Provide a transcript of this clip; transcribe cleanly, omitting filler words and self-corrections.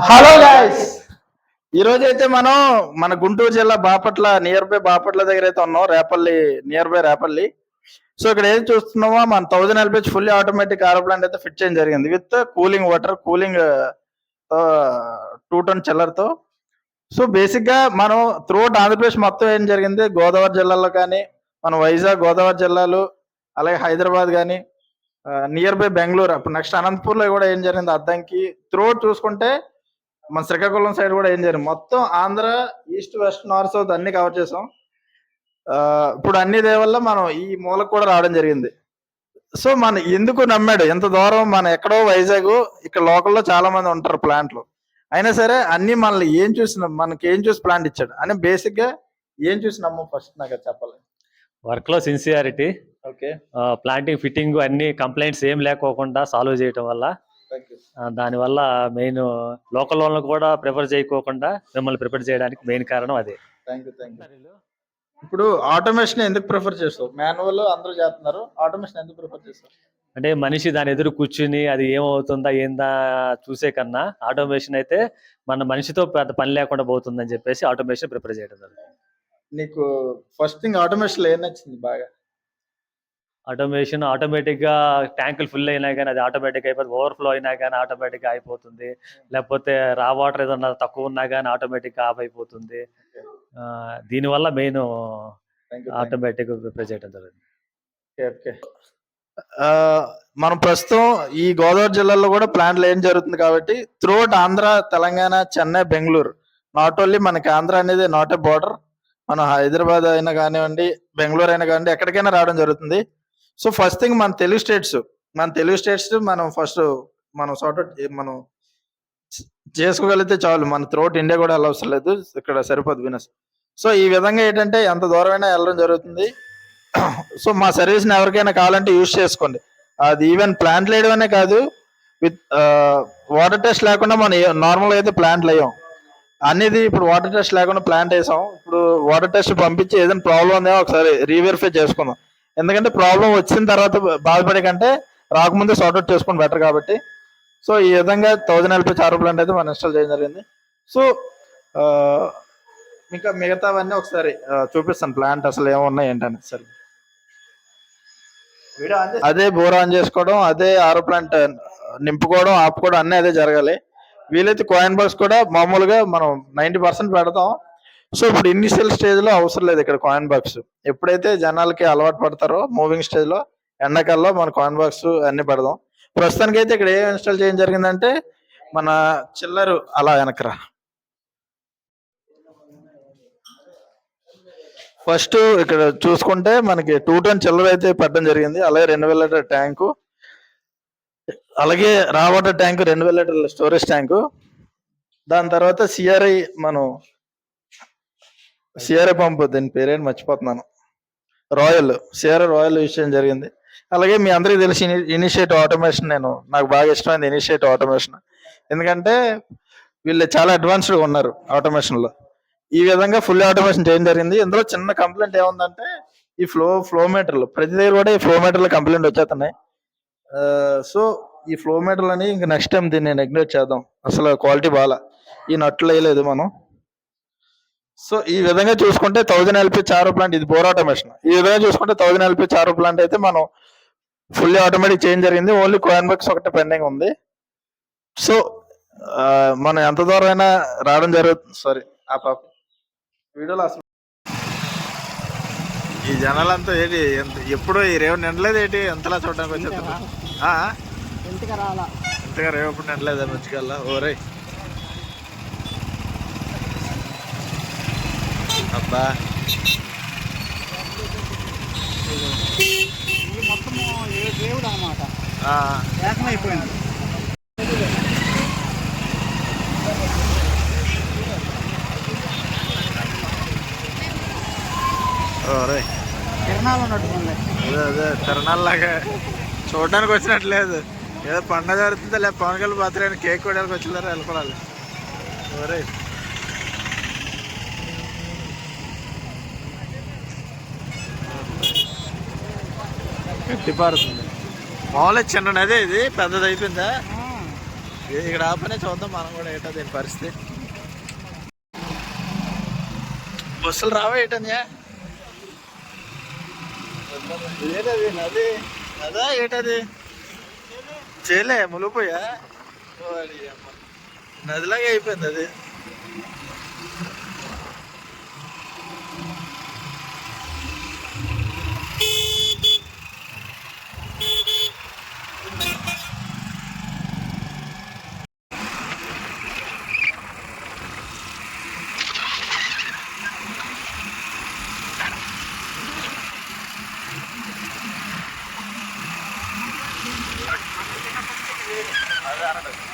Hello guys, ఈ రోజు అయితే మనం మన గుంటూరు జిల్లా బాపట్ల నియర్ బై బాపట్ల దగ్గర అయితే ఉన్నాం. Repalle near by Repalle. So ఇక్కడ ఏది చూస్తున్నామో మన 1000 LPH ఫుల్లీ ఆటోమేటిక్ ఆరో ప్లాంట్ అయితే ఫిట్ చేయడం జరిగింది with cooling water, cooling 2 ton చిల్లర్ తో. సో బేసిక్ గా మనం త్రూఅవుట్ ఆంధ్రప్రదేశ్ మొత్తం ఏం జరిగింది, గోదావరి జిల్లాలో కానీ, మన వైజాగ్ గోదావరి జిల్లాలు, అలాగే హైదరాబాద్ కానీ, నియర్ బై బెంగళూరు, అప్పుడు నెక్స్ట్ అనంతపూర్ లో కూడా ఏం జరిగింది, అద్దంకి త్రూఅవుట్ చూసుకుంటే మన శ్రీకాకుళం సైడ్ కూడా ఏం జరిగింది, మొత్తం Andhra east west north south అన్ని కవర్ చేసాం. ఇప్పుడు అన్ని వల్ల మనం ఈ మూలకు కూడా రావడం జరిగింది. సో మన ఎందుకు నమ్మాడు, ఎంత దూరం, మన ఎక్కడో వైజాగ్, ఇక్కడ లోకల్లో చాలా మంది ఉంటారు ప్లాంట్లు, అయినా సరే అన్ని మనల్ని ఏం చూసిన, మనకి ఏం చూసి ప్లాంట్ ఇచ్చాడు అని బేసిక్ గా ఏం చూసి నమ్ము, ఫస్ట్ నాకు చెప్పాలి. వర్క్ లో సిన్సియారిటీ, ఓకే, ప్లాంటింగ్ ఫిట్టింగ్ అన్ని కంప్లైంట్స్ ఏం లేకోకుండా సాల్వ్ చేయటం వల్ల, దానివల్ల మెయిన్ లోకల్ వాళ్ళని కూడా ప్రిఫర్ చేయకోకుండా మిమ్మల్ని ప్రిపేర్ చేయడానికి మెయిన్ కారణం అదే. ఇప్పుడు ఆటోమేషన్ ఎందుకు ప్రిఫర్ చేస్తావు? మాన్యువల్ అందరూ చేస్తున్నారు, ఆటోమేషన్ ఎందుకు ప్రిఫర్ చేస్తావు? అంటే మనిషి దాని ఎదురు కూర్చుని అది ఏమవుతుందా ఏందా చూసే కన్నా ఆటోమేషన్ అయితే మన మనిషితో పెద్ద పని లేకుండా పోతుందని చెప్పేసి ఆటోమేషన్ ప్రిపేర్ చేయడం జరుగుతుంది. నీకు ఫస్ట్ థింగ్ ఆటోమేషన్ ఏం నచ్చింది బాగా? ఆటోమేషన్ ఆటోమేటిక్ గా ట్యాంకులు ఫుల్ అయినా కానీ అది ఆటోమేటిక్ అయిపోతుంది, ఓవర్ఫ్లో అయినా కానీ ఆటోమేటిక్ గా అయిపోతుంది, లేకపోతే రా వాటర్ ఏదన్నా తక్కువ ఉన్నా కానీ ఆటోమేటిక్ గా ఆఫ్ అయిపోతుంది. దీనివల్ల మెయిన్ ఆటోమేటిక్ ప్రిపేర్ చేయడం జరుగుతుంది. మనం ప్రస్తుతం ఈ గోదావరి జిల్లాలో కూడా ప్లాంట్లు ఏం జరుగుతుంది కాబట్టి throughout Andhra, Telangana, Chennai, Bengaluru, not only మనకి ఆంధ్ర అనేది నాట్ ఏ బార్డర్, మన హైదరాబాద్ అయినా కానివ్వండి, బెంగళూరు అయినా కానివ్వండి, ఎక్కడికైనా రావడం జరుగుతుంది. సో ఫస్ట్ థింగ్ మన తెలుగు స్టేట్స్ మనం ఫస్ట్ మనం సార్ట్అవుట్ మనం చేసుకోగలిగితే చాలు, మన త్రూఅవుట్ ఇండియా కూడా వెళ్ళవసరం లేదు, ఇక్కడ సరిపోదు బిజినెస్. సో ఈ విధంగా ఏంటంటే ఎంత దూరమైనా వెళ్ళడం జరుగుతుంది. సో మా సర్వీస్ని ఎవరికైనా కావాలంటే యూజ్ చేసుకోండి. అది ఈవెన్ ప్లాంట్ వేయడమనే కాదు, విత్ వాటర్ టెస్ట్ లేకుండా మనం నార్మల్గా అయితే ప్లాంట్లు వేయం అనేది. ఇప్పుడు వాటర్ టెస్ట్ లేకుండా ప్లాంట్ వేసాం, ఇప్పుడు వాటర్ టెస్ట్ పంపించి ఏదైనా ప్రాబ్లం ఉందేమో ఒకసారి రీవెరిఫై చేసుకుందాం. ఎందుకంటే ప్రాబ్లం వచ్చిన తర్వాత బాధపడే కంటే రాకముందే సార్ట్అవుట్ చేసుకుని బెటర్ కాబట్టి. సో ఈ విధంగా 1000 LPH ఆరో ప్లాంట్ అయితే మనం ఇన్స్టాల్ చేయడం జరిగింది. సో ఇంకా మిగతావన్నీ ఒకసారి చూపిస్తాను, ప్లాంట్ అసలు ఏమున్నాయి ఏంటని. సరే, అదే బోర్ ఆన్ చేసుకోవడం, అదే ఆరో ప్లాంట్ నింపుకోవడం, ఆపుకోవడం అన్నీ అదే జరగాలి. వీలైతే కాయిన్ బాక్స్ కూడా మామూలుగా మనం 90% పెడతాం. సో ఇప్పుడు ఇనిషియల్ స్టేజ్ లో అవసరం లేదు ఇక్కడ కాయిన్ బాక్స్. ఎప్పుడైతే జనాలకి అలవాటు పడతారో మూవింగ్ స్టేజ్ లో, ఎండాకాలంలో మన కాయిన్ బాక్స్ అన్ని పెడదాం. ప్రస్తుతానికి అయితే ఇక్కడ ఏం ఇన్స్టాల్ చేయడం జరిగిందంటే మన చిల్లరు, అలా వెనకరా ఫస్ట్ ఇక్కడ చూసుకుంటే మనకి 2 ton చిల్లర అయితే పెట్టడం జరిగింది. అలాగే 2000 లీటర్ ట్యాంకు, అలాగే రా వాటర్ ట్యాంకు, 2000 లీటర్ల స్టోరేజ్ ట్యాంకు. దాని తర్వాత సిఆర్ఐ పంపు, దీని పేరేంటి మర్చిపోతున్నాను, సిఆర్ఐ రాయల్ యూజ్ చేయడం జరిగింది. అలాగే మీ అందరికీ తెలిసి ఇనిషియేటివ్ ఆటోమేషన్, నాకు బాగా ఇష్టమైంది ఇనిషియేటివ్ ఆటోమేషన్, ఎందుకంటే వీళ్ళు చాలా అడ్వాన్స్డ్గా ఉన్నారు ఆటోమేషన్లో. ఈ విధంగా ఫుల్ ఆటోమేషన్ చేయడం జరిగింది. ఇందులో చిన్న కంప్లైంట్ ఏముందంటే ఈ ఫ్లో మీటర్లు, ప్రతి దగ్గర కూడా ఈ ఫ్లో మీటర్లు కంప్లైంట్ వచ్చేస్తున్నాయి. సో ఈ ఫ్లో మీటర్లు అని ఇంకా నెక్స్ట్ టైం దీన్ని నెగ్లెక్ట్ చేద్దాం, అసలు క్వాలిటీ బాగా, ఈ నట్లు వేయలేదు మనం. సో ఈ విధంగా చూసుకుంటే 1000 LPH ఆరో ప్లాంట్, ఇది బోర్ ఆటోమేషన్. ఈ విధంగా చూసుకుంటే 1000 LPH ఆరో ప్లాంట్ అయితే మనం ఫుల్లీ ఆటోమేటిక్ చేంజ్ జరిగింది. ఓన్లీ కాయిన్ బాక్స్ ఒకటే పెండింగ్ ఉంది. సో మనం ఎంత దూరం అయినా రావడం జరుగుతుంది. సారీ ఆ పాప వీడియోలో అసలు ఈ జనాలంతా ఏంటి, ఎప్పుడు ఈ రేవు నిండలేదు ఏంటి, ఎంతలా చూడడానికి వచ్చేది ఇంతగా రేవు ఎప్పుడు నిండలేదు మంచికల్లా. ఓరే అబ్బా, మొత్తము దేవుడు అన్నమాట, ఏకమైపోయింది. అదే తిరణాల్లాగా చూడడానికి వచ్చినట్లేదు, ఏదో పండుగ జరుగుతుందా లేదా పవన్ కళ్యాణ్ బర్త్డే కేక్ కొట్టడానికి వచ్చినారా వెళ్ళిపోవాలి. ఒరే గట్టి పారుతుంది. మామూలుగా చిన్న నదే, ఇది పెద్దది అయిపోయిందా? ఇక్కడ ఆపనే చూద్దాం మనం కూడా ఏటో దీని పరిస్థితి. బస్సులు రావా ఏటన్యా? ఏటది నది అదా ఏటది చేయలే ములిపోయా నదిలాగే అయిపోయింది అది. అదే అన్నట్టు